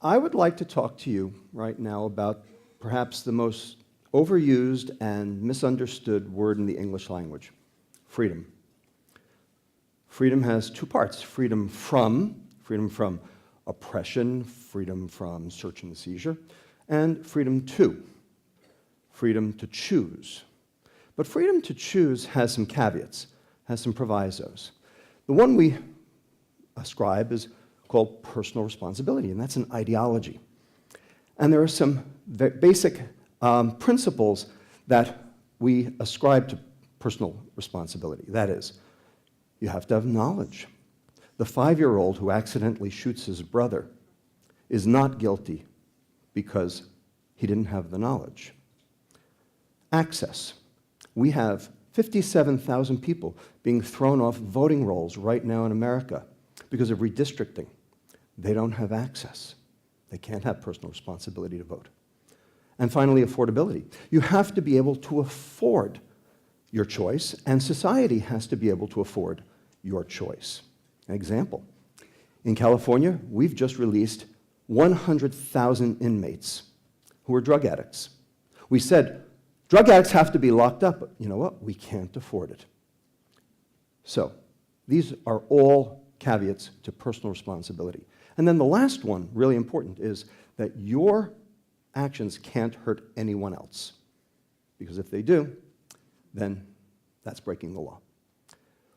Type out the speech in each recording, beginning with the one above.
I would like to talk to you right now about perhaps the most overused and misunderstood word in the English language, freedom. Freedom has two parts, freedom from oppression, freedom from search and seizure, and freedom to choose. But freedom to choose has some caveats, has some provisos. The one we ascribe is called personal responsibility, and that's an ideology. And there are some basic principles that we ascribe to personal responsibility. That is, you have to have knowledge. The 5-year-old who accidentally shoots his brother is not guilty because he didn't have the knowledge. Access. We have 57,000 people being thrown off voting rolls right now in America because of redistricting. They don't have access. They can't have personal responsibility to vote. And finally, affordability. You have to be able to afford your choice, and society has to be able to afford your choice. An example, in California, we've just released 100,000 inmates who are drug addicts. We said, drug addicts have to be locked up, but you know what? We can't afford it. So, these are all caveats to personal responsibility. And then the last one, really important, is that your actions can't hurt anyone else. Because if they do, then that's breaking the law.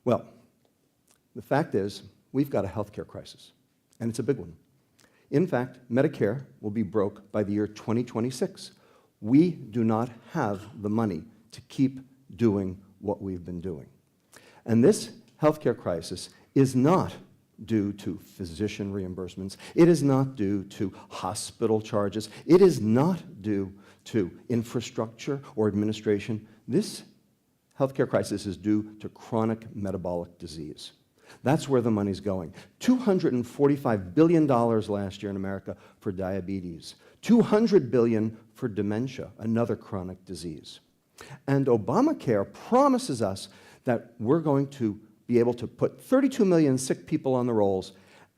Well, the fact is, we've got a healthcare crisis, and it's a big one. In fact, Medicare will be broke by the year 2026. We do not have the money to keep doing what we've been doing. And this healthcare crisis is not due to physician reimbursements. It is not due to hospital charges. It is not due to infrastructure or administration. This healthcare crisis is due to chronic metabolic disease. That's where the money's going. $245 billion last year in America for diabetes. $200 billion for dementia, another chronic disease. And Obamacare promises us that we're going to be able to put 32 million sick people on the rolls,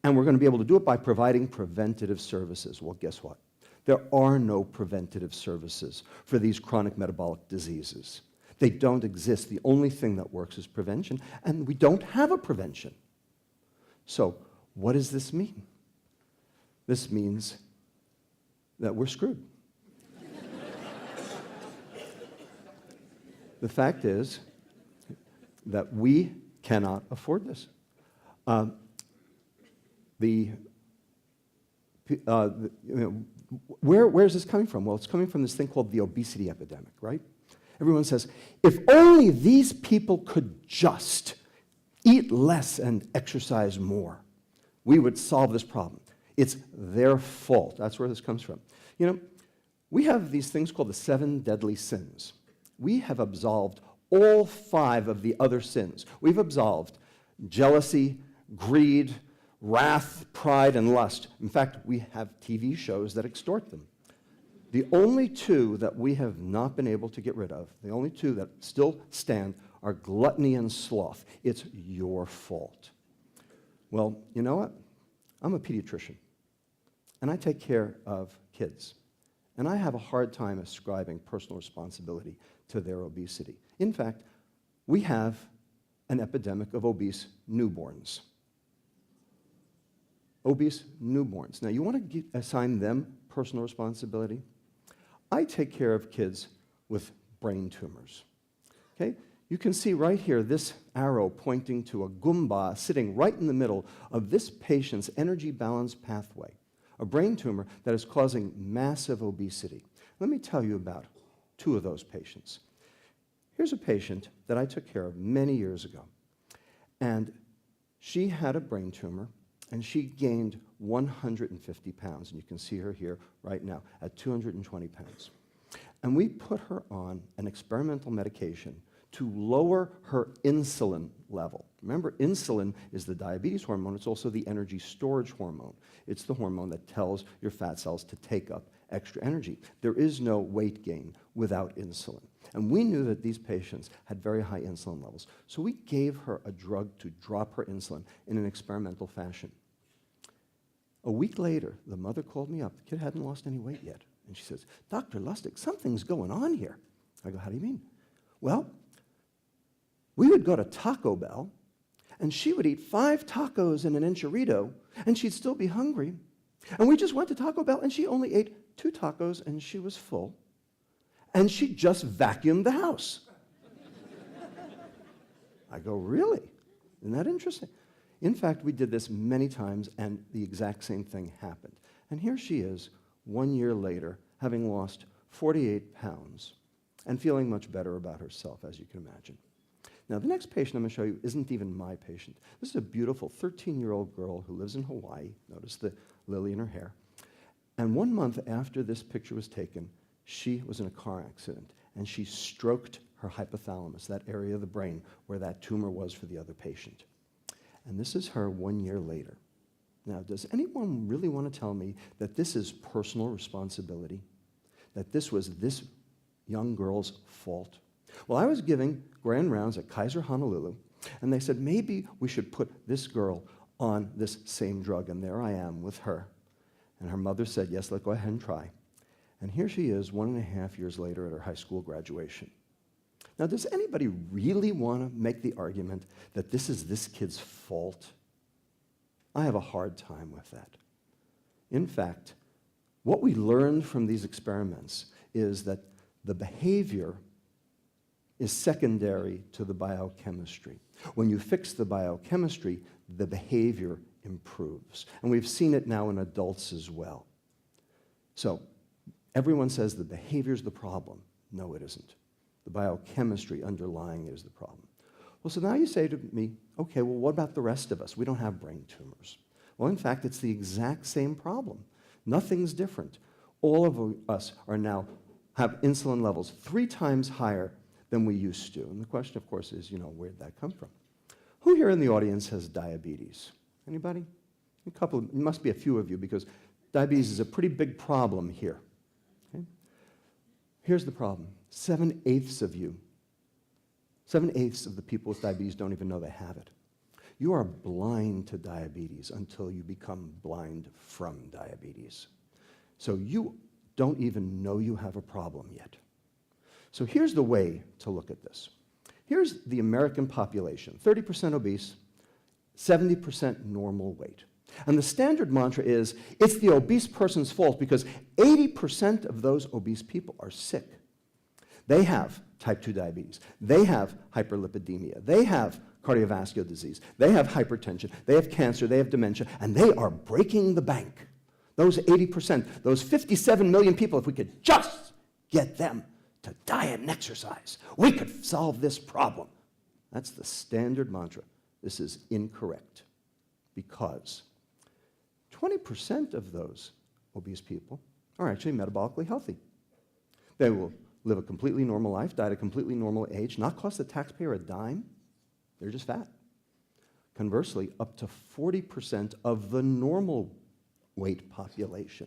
and we're going to be able to do it by providing preventative services. Well, guess what? There are no preventative services for these chronic metabolic diseases. They don't exist. The only thing that works is prevention, and we don't have a prevention. So, what does this mean? This means that we're screwed. The fact is that we cannot afford this. Where is this coming from? Well, it's coming from this thing called the obesity epidemic, right? Everyone says, if only these people could just eat less and exercise more, we would solve this problem. It's their fault. That's where this comes from. You know, we have these things called the 7 deadly sins. We have absolved all 5 of the other sins. We've absolved jealousy, greed, wrath, pride, and lust. In fact, we have TV shows that extort them. The only 2 that we have not been able to get rid of, the only 2 that still stand, are gluttony and sloth. It's your fault. Well, you know what? I'm a pediatrician, and I take care of kids. And I have a hard time ascribing personal responsibility to their obesity. In fact, we have an epidemic of obese newborns. Obese newborns. Now, you want to assign them personal responsibility? I take care of kids with brain tumors. Okay? You can see right here this arrow pointing to a Goomba sitting right in the middle of this patient's energy balance pathway, a brain tumor that is causing massive obesity. Let me tell you about 2 of those patients. Here's a patient that I took care of many years ago, and she had a brain tumor, and she gained 150 pounds, and you can see her here right now at 220 pounds. And we put her on an experimental medication to lower her insulin level. Remember, insulin is the diabetes hormone. It's also the energy storage hormone. It's the hormone that tells your fat cells to take up extra energy. There is no weight gain without insulin. And we knew that these patients had very high insulin levels. So we gave her a drug to drop her insulin in an experimental fashion. A week later, the mother called me up. The kid hadn't lost any weight yet. And she says, Dr. Lustig, something's going on here. I go, how do you mean? Well, we would go to Taco Bell, and she would eat 5 tacos and an enchilada, and she'd still be hungry. And we just went to Taco Bell, and she only ate 2 tacos, and she was full. And she just vacuumed the house. I go, really? Isn't that interesting? In fact, we did this many times, and the exact same thing happened. And here she is, 1 year later, having lost 48 pounds and feeling much better about herself, as you can imagine. Now, the next patient I'm going to show you isn't even my patient. This is a beautiful 13-year-old girl who lives in Hawaii. Notice the lily in her hair. And 1 month after this picture was taken, she was in a car accident, and she stroked her hypothalamus, that area of the brain where that tumor was for the other patient. And this is her 1 year later. Now, does anyone really want to tell me that this is personal responsibility? That this was this young girl's fault? Well, I was giving grand rounds at Kaiser Honolulu, and they said maybe we should put this girl on this same drug, and there I am with her. And her mother said, yes, let's go ahead and try. And here she is 1.5 years later at her high school graduation. Now, does anybody really want to make the argument that this is this kid's fault? I have a hard time with that. In fact, what we learned from these experiments is that the behavior is secondary to the biochemistry. When you fix the biochemistry, the behavior improves. And we've seen it now in adults as well. So, everyone says the behavior is the problem. No, it isn't. The biochemistry underlying it is the problem. Well, so now you say to me, okay, well, what about the rest of us? We don't have brain tumors. Well, in fact, it's the exact same problem. Nothing's different. All of us are now have insulin levels 3 times higher than we used to. And the question, of course, is, where'd that come from? Who here in the audience has diabetes? Anybody? It must be a few of you, because diabetes is a pretty big problem here. Okay? Here's the problem. 7/8 of you, 7/8 of the people with diabetes don't even know they have it. You are blind to diabetes until you become blind from diabetes. So you don't even know you have a problem yet. So here's the way to look at this. Here's the American population, 30% obese, 70% normal weight. And the standard mantra is, it's the obese person's fault because 80% of those obese people are sick. They have type 2 diabetes. They have hyperlipidemia. They have cardiovascular disease. They have hypertension. They have cancer. They have dementia. And they are breaking the bank. Those 80%, those 57 million people, if we could just get them to diet and exercise, we could solve this problem. That's the standard mantra. This is incorrect because 20% of those obese people are actually metabolically healthy. They will live a completely normal life, die at a completely normal age, not cost the taxpayer a dime. They're just fat. Conversely, up to 40% of the normal weight population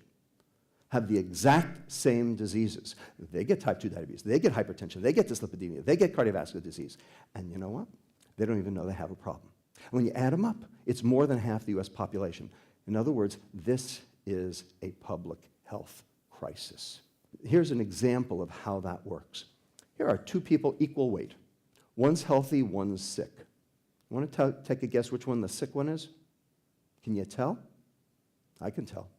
have the exact same diseases. They get type 2 diabetes, they get hypertension, they get dyslipidemia, they get cardiovascular disease. And you know what? They don't even know they have a problem. And when you add them up, it's more than half the US population. In other words, this is a public health crisis. Here's an example of how that works. Here are 2 people equal weight. One's healthy, one's sick. You want to take a guess which one the sick one is? Can you tell? I can tell.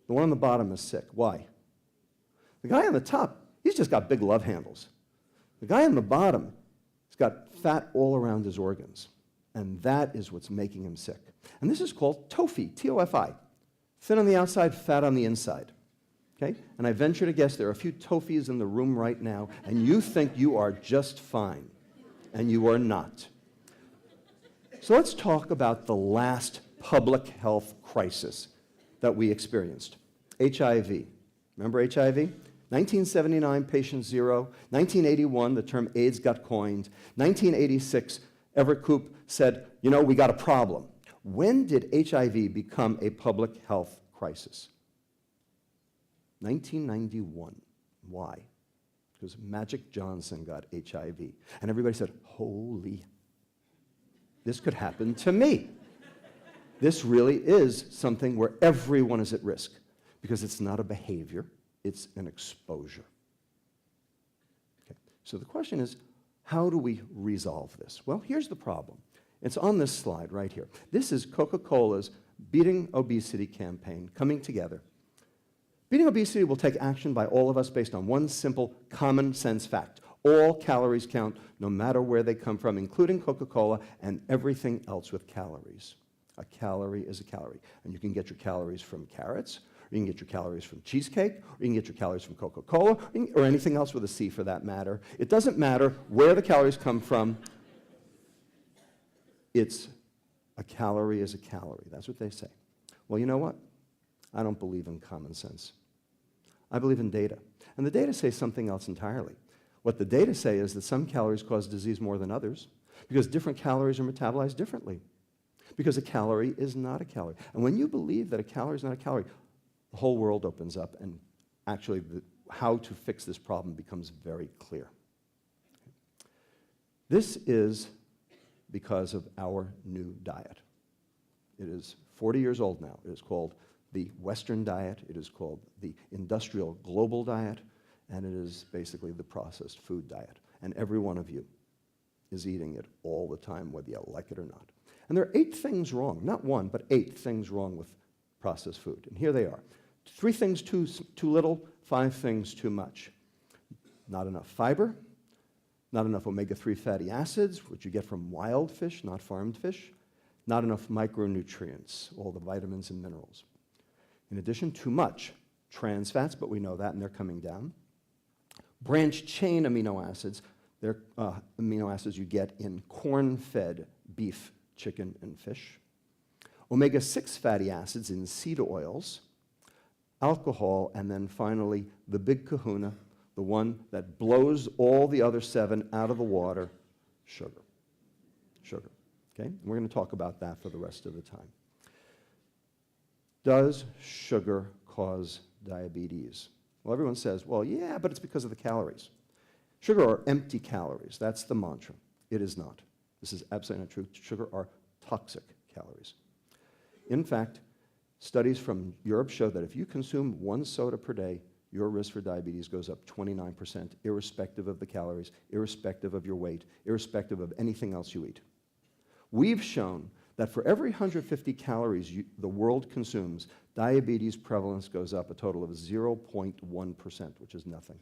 The one on the bottom is sick. Why? The guy on the top, he's just got big love handles. The guy on the bottom has got fat all around his organs. And that is what's making him sick. And this is called TOFI, T-O-F-I. Thin on the outside, fat on the inside. Okay? And I venture to guess there are a few TOFIs in the room right now, and you think you are just fine. And you are not. So let's talk about the last public health crisis that we experienced. HIV. Remember HIV? 1979, patient 0. 1981, the term AIDS got coined. 1986, Everett Koop said, we got a problem. When did HIV become a public health crisis? 1991. Why? Because Magic Johnson got HIV. And everybody said, holy, this could happen to me. This really is something where everyone is at risk because it's not a behavior, it's an exposure. Okay. So the question is, how do we resolve this? Well, here's the problem. It's on this slide right here. This is Coca-Cola's Beating Obesity campaign coming together. Beating obesity will take action by all of us based on one simple common sense fact. All calories count, no matter where they come from, including Coca-Cola and everything else with calories. A calorie is a calorie. And you can get your calories from carrots, or you can get your calories from cheesecake, or you can get your calories from Coca-Cola, or anything else with a C for that matter. It doesn't matter where the calories come from. It's a calorie is a calorie. That's what they say. Well, you know what? I don't believe in common sense. I believe in data. And the data say something else entirely. What the data say is that some calories cause disease more than others because different calories are metabolized differently. Because a calorie is not a calorie. And when you believe that a calorie is not a calorie, the whole world opens up and actually how to fix this problem becomes very clear. This is because of our new diet. It is 40 years old now. It is called the Western diet. It is called the industrial global diet. And it is basically the processed food diet. And every one of you is eating it all the time, whether you like it or not. And there are 8 things wrong, not one, but 8 things wrong with processed food. And here they are. 3 things too little, 5 things too much. Not enough fiber, not enough omega-3 fatty acids, which you get from wild fish, not farmed fish, not enough micronutrients, all the vitamins and minerals. In addition, too much trans fats, but we know that, and they're coming down. Branched-chain amino acids, they're amino acids you get in corn-fed beef, chicken, and fish. Omega-6 fatty acids in seed oils, alcohol, and then finally the big kahuna, the one that blows all the other 7 out of the water, sugar. Sugar, okay? And we're going to talk about that for the rest of the time. Does sugar cause diabetes? Well, everyone says, well, yeah, but it's because of the calories. Sugar are empty calories. That's the mantra. It is not. This is absolutely not true. Sugar are toxic calories. In fact, studies from Europe show that if you consume 1 soda per day, your risk for diabetes goes up 29%, irrespective of the calories, irrespective of your weight, irrespective of anything else you eat. We've shown that for every 150 calories the world consumes, diabetes prevalence goes up a total of 0.1%, which is nothing.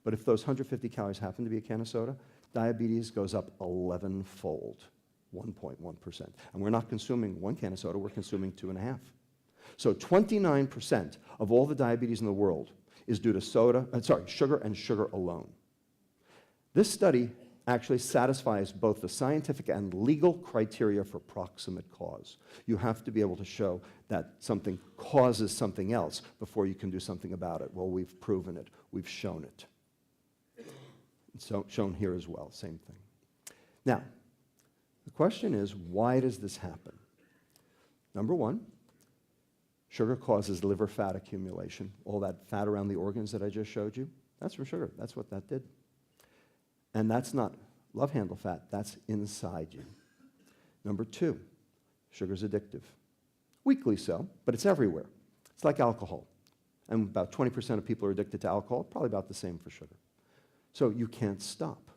But if those 150 calories happen to be a can of soda, diabetes goes up 11-fold, 1.1%. And we're not consuming 1 can of soda, we're consuming 2.5. So 29% of all the diabetes in the world is due to sugar and sugar alone. This study actually satisfies both the scientific and legal criteria for proximate cause. You have to be able to show that something causes something else before you can do something about it. Well, we've proven it. We've shown it. It's shown here as well, same thing. Now, the question is, why does this happen? Number one, sugar causes liver fat accumulation. All that fat around the organs that I just showed you, that's from sugar. That's what that did. And that's not love handle fat, that's inside you. Number 2, sugar's addictive. Weakly so, but it's everywhere. It's like alcohol. And about 20% of people are addicted to alcohol, probably about the same for sugar. So you can't stop.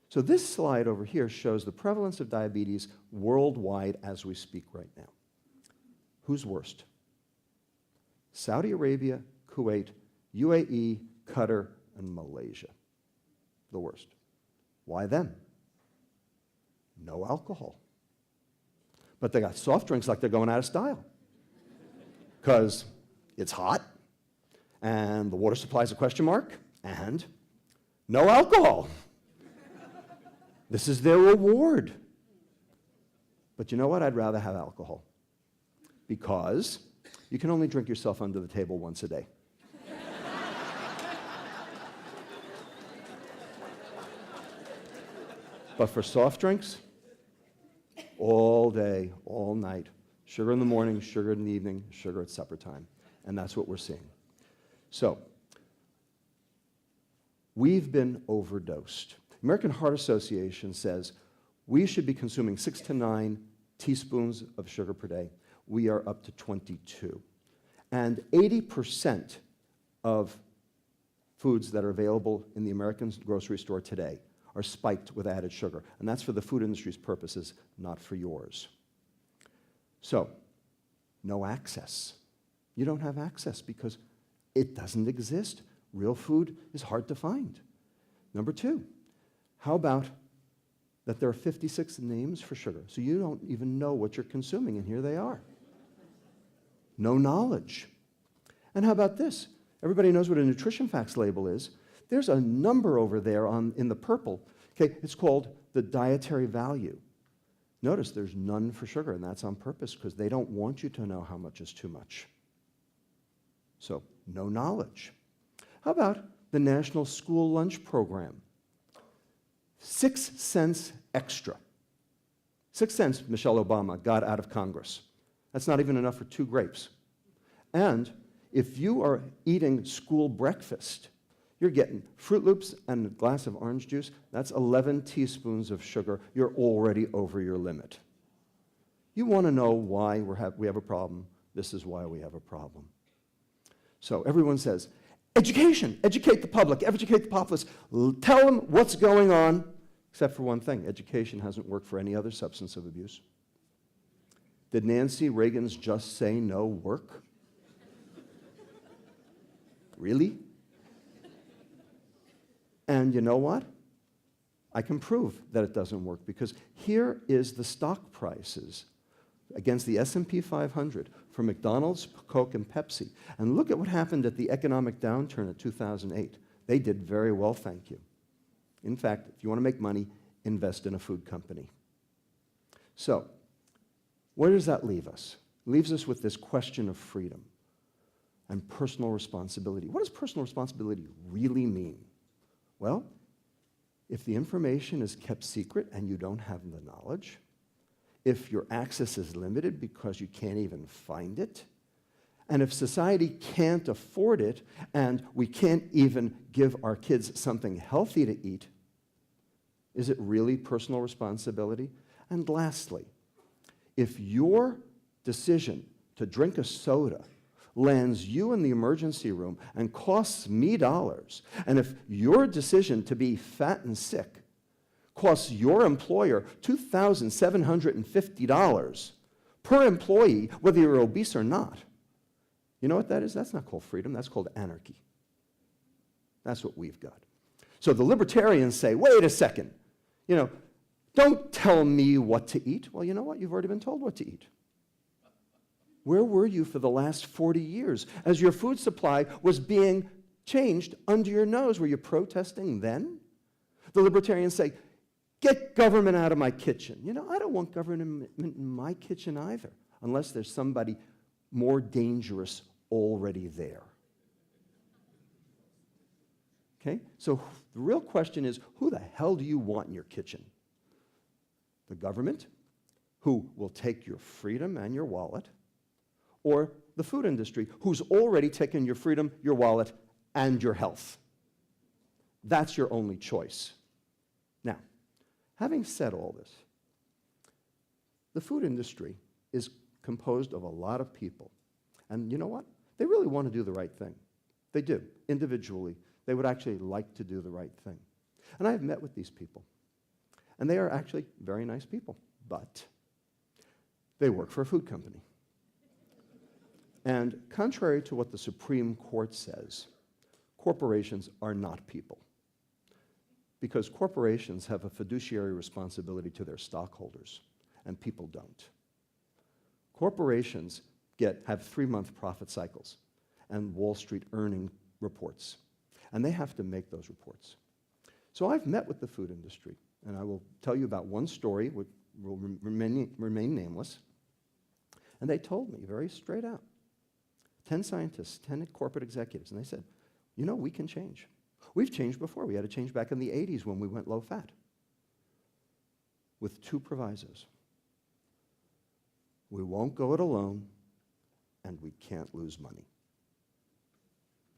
So this slide over here shows the prevalence of diabetes worldwide as we speak right now. Who's worst? Saudi Arabia, Kuwait, UAE, Qatar, and Malaysia. The worst. Why them? No alcohol. But they got soft drinks like they're going out of style. Because it's hot, and the water supply is a question mark, and no alcohol. This is their reward. But you know what? I'd rather have alcohol. Because you can only drink yourself under the table once a day. But for soft drinks, all day, all night, sugar in the morning, sugar in the evening, sugar at supper time. And that's what we're seeing. So, we've been overdosed. The American Heart Association says we should be consuming 6 to 9 teaspoons of sugar per day. We are up to 22. And 80% of foods that are available in the American grocery store today are spiked with added sugar. And that's for the food industry's purposes, not for yours. So, no access. You don't have access because it doesn't exist. Real food is hard to find. Number two, how about that there are 56 names for sugar, so you don't even know what you're consuming, and here they are. No knowledge. And how about this? Everybody knows what a nutrition facts label is. There's a number over there in the purple. Okay, it's called the dietary value. Notice there's none for sugar, and that's on purpose because they don't want you to know how much is too much. So, no knowledge. How about the National School Lunch Program? 6 cents extra. 6 cents Michelle Obama got out of Congress. That's not even enough for 2 grapes. And if you are eating school breakfast, you're getting Fruit Loops and a glass of orange juice. That's 11 teaspoons of sugar. You're already over your limit. You want to know why we have a problem? This is why we have a problem. So everyone says, education, educate the public, educate the populace, tell them what's going on, except for one thing, education hasn't worked for any other substance of abuse. Did Nancy Reagan's just say no work? Really? And you know what? I can prove that it doesn't work because here is the stock prices against the S&P 500 for McDonald's, Coke, and Pepsi. And look at what happened at the economic downturn of 2008. They did very well, thank you. In fact, if you want to make money, invest in a food company. So, where does that leave us? It leaves us with this question of freedom and personal responsibility. What does personal responsibility really mean? Well, if the information is kept secret and you don't have the knowledge, if your access is limited because you can't even find it, and if society can't afford it and we can't even give our kids something healthy to eat, is it really personal responsibility? And lastly, if your decision to drink a soda lands you in the emergency room and costs me dollars, and if your decision to be fat and sick costs your employer $2,750 per employee, whether you're obese or not, you know what that is? That's not called freedom, that's called anarchy. That's what we've got. So the libertarians say, wait a second, don't tell me what to eat. Well, you know what? You've already been told what to eat. Where were you for the last 40 years as your food supply was being changed under your nose? Were you protesting then? The libertarians say, get government out of my kitchen. I don't want government in my kitchen either, unless there's somebody more dangerous already there. Okay? So the real question is, who the hell do you want in your kitchen? The government, who will take your freedom and your wallet, or the food industry, who's already taken your freedom, your wallet, and your health? That's your only choice. Now, having said all this, the food industry is composed of a lot of people. And you know what? They really want to do the right thing. They do. Individually, they would actually like to do the right thing. And I've met with these people. And they are actually very nice people. But they work for a food company. And contrary to what the Supreme Court says, corporations are not people. Because corporations have a fiduciary responsibility to their stockholders, and people don't. Corporations have 3-month profit cycles and Wall Street earning reports, and they have to make those reports. So I've met with the food industry, and I will tell you about one story, which will remain nameless, and they told me very straight out, 10 scientists, 10 corporate executives, and they said, we can change. We've changed before. We had to change back in the 80s when we went low fat, with 2 provisos. We won't go it alone, and we can't lose money.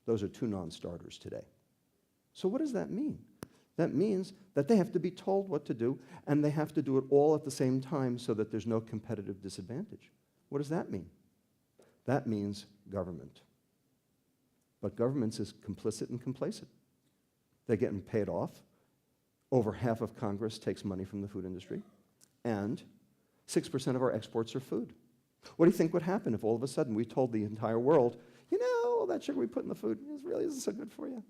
Those are 2 non-starters today. So what does that mean? That means that they have to be told what to do, and they have to do it all at the same time so that there's no competitive disadvantage. What does that mean? That means government. But governments is complicit and complacent. They're getting paid off. Over half of Congress takes money from the food industry, and 6% of our exports are food. What do you think would happen if all of a sudden we told the entire world, you know, all that sugar we put in the food really isn't so good for you?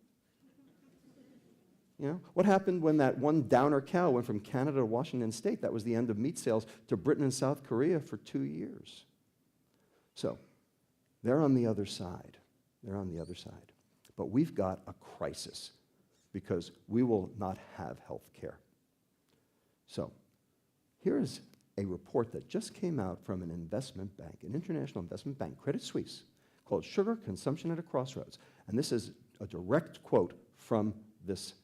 You know, what happened when that one downer cow went from Canada to Washington State? That was the end of meat sales to Britain and South Korea for 2 years. So, they're on the other side. They're on the other side. But we've got a crisis because we will not have health care. So, here is a report that just came out from an investment bank, an international investment bank, Credit Suisse, called Sugar Consumption at a Crossroads. And this is a direct quote from this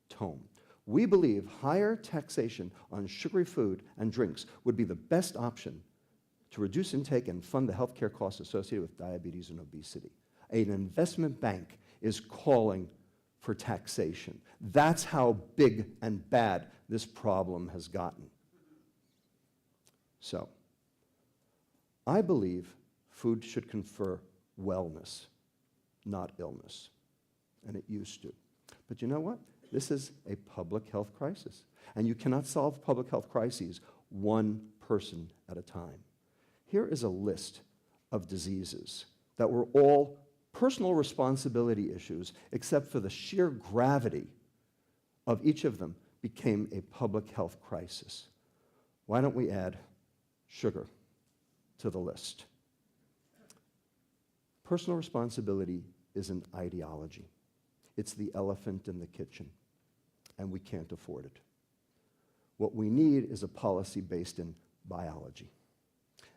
tome. We believe higher taxation on sugary food and drinks would be the best option to reduce intake and fund the healthcare costs associated with diabetes and obesity. An investment bank is calling for taxation. That's how big and bad this problem has gotten. So, I believe food should confer wellness, not illness. And it used to. But you know what? This is a public health crisis. And you cannot solve public health crises one person at a time. Here is a list of diseases that were all personal responsibility issues, except for the sheer gravity of each of them became a public health crisis. Why don't we add sugar to the list? Personal responsibility is an ideology. It's the elephant in the kitchen, and we can't afford it. What we need is a policy based in biology,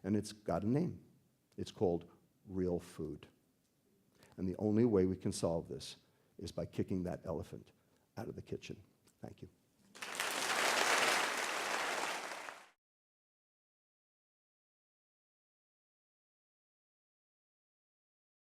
and it's got a name. It's called real food. And the only way we can solve this is by kicking that elephant out of the kitchen. Thank you.